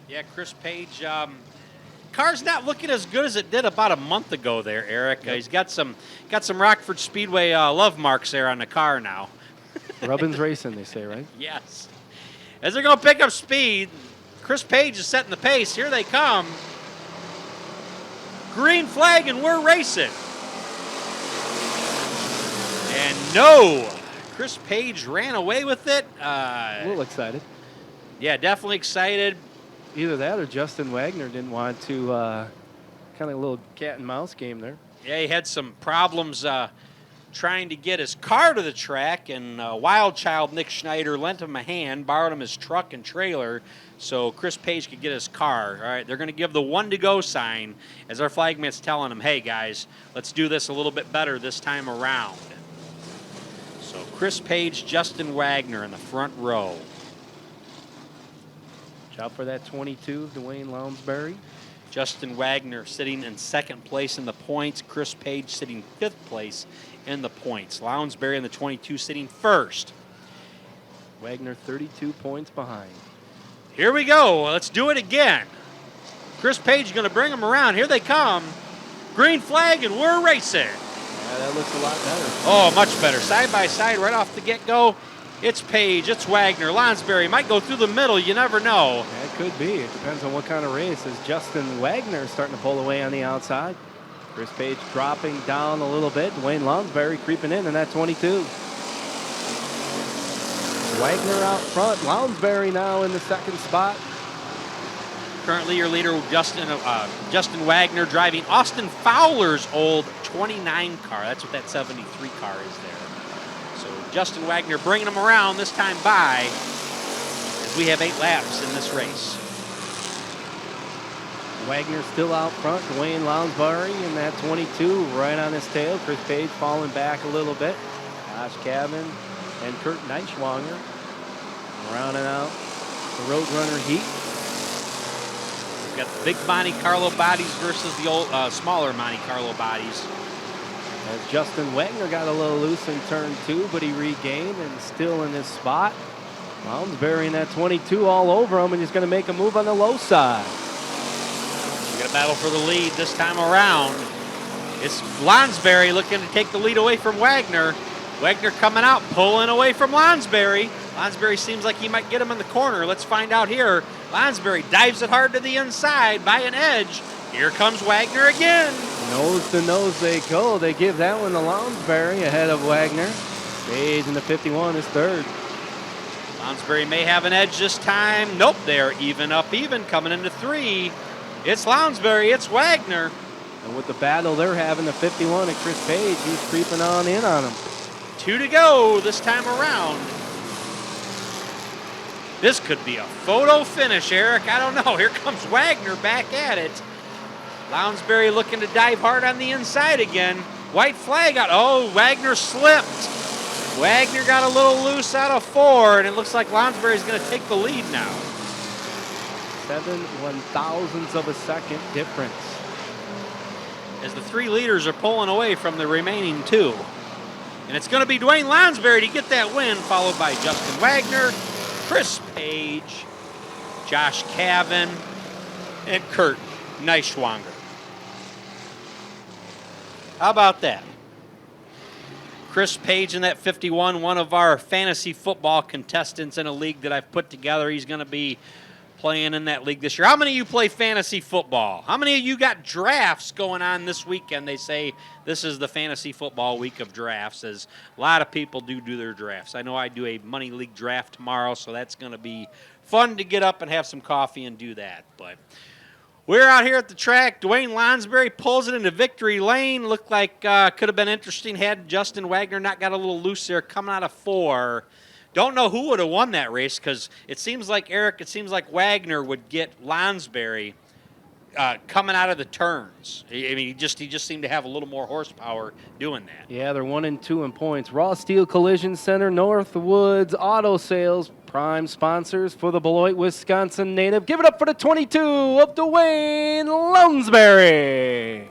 Yeah, Chris Page. Car's not looking as good as it did about a month ago there, Eric. Yep. He's got some Rockford Speedway love marks there on the car now. Rubbin's racing, they say, right? Yes. As they're going to pick up speed, Chris Page is setting the pace. Here they come. Green flag, and we're racing. And no, Chris Page ran away with it. A little excited. Yeah, definitely excited. Either that or Justin Wagner didn't want to, kind of a little cat and mouse game there. Yeah, he had some problems trying to get his car to the track, and Wild Child Nick Schneider lent him a hand, borrowed him his truck and trailer so Chris Page could get his car. All right, they're going to give the 1 to go sign as our flagman's telling him, hey, guys, let's do this a little bit better this time around. So Chris Page, Justin Wagner in the front row. Watch out for that 22, Dwayne Lounsbury. Justin Wagner sitting in second place in the points. Chris Page sitting fifth place in the points. Lounsbury in the 22 sitting first. Wagner 32 points behind. Here we go. Let's do it again. Chris Page is going to bring them around. Here they come. Green flag, and we're racing. Yeah, that looks a lot better. Oh, much better. Side by side right off the get-go. It's Page, it's Wagner. Lounsbury might go through the middle. You never know. Yeah, it could be. It depends on what kind of race. As Justin Wagner is starting to pull away on the outside. Chris Page dropping down a little bit. Dwayne Lounsbury creeping in that 22. Wagner out front. Lounsbury now in the second spot. Currently your leader, Justin Wagner, driving Austin Fowler's old 29 car. That's what that 73 car is there. So Justin Wagner bringing them around this time by as we have 8 laps in this race. Wagner still out front. Dwayne Lounsbury in that 22 right on his tail. Chris Page falling back a little bit. Josh Cavan and Kurt Neitschwanger rounding out the Roadrunner heat. We've got the big Monte Carlo bodies versus the old smaller Monte Carlo bodies. As Justin Wagner got a little loose in turn 2, but he regained and still in his spot. Lounsbury in that 22 all over him, and he's going to make a move on the low side. We're going to battle for the lead this time around. It's Lounsbury looking to take the lead away from Wagner. Wagner coming out, pulling away from Lounsbury. Lounsbury seems like he might get him in the corner. Let's find out here. Lounsbury dives it hard to the inside by an edge. Here comes Wagner again. Nose to nose they go. They give that one to Lounsbury ahead of Wagner. Page in the 51 is third. Lounsbury may have an edge this time. Nope, they're even up even coming into 3. It's Lounsbury, it's Wagner. And with the battle they're having, the 51 and Chris Page, he's creeping on in on him. 2 to go this time around. This could be a photo finish, Eric. I don't know. Here comes Wagner back at it. Lounsbury looking to dive hard on the inside again. White flag out. Oh, Wagner slipped. Wagner got a little loose out of 4, and it looks like Lounsbury's going to take the lead now. 7 1,000ths of a second difference. As the 3 leaders are pulling away from the remaining 2. And it's going to be Dwayne Lounsbury to get that win, followed by Justin Wagner, Chris Page, Josh Cavan, and Kurt Neitschwanger. How about that? Chris Page in that 51, one of our fantasy football contestants in a league that I've put together. He's going to be playing in that league this year. How many of you play fantasy football? How many of you got drafts going on this weekend? They say this is the fantasy football week of drafts, as a lot of people do their drafts. I know I do a money league draft tomorrow, so that's going to be fun to get up and have some coffee and do that. But we're out here at the track. Dwayne Lounsbury pulls it into victory lane. Looked like could have been interesting had Justin Wagner not got a little loose there coming out of 4. Don't know who would have won that race, because it seems like, Eric, it seems like Wagner would get Lounsbury coming out of the turns. I mean, he just seemed to have a little more horsepower doing that. Yeah, they're 1 and 2 in points. Raw Steel Collision Center, Northwoods Auto Sales, prime sponsors for the Beloit, Wisconsin native. Give it up for the 22 of Dwayne Lounsbury.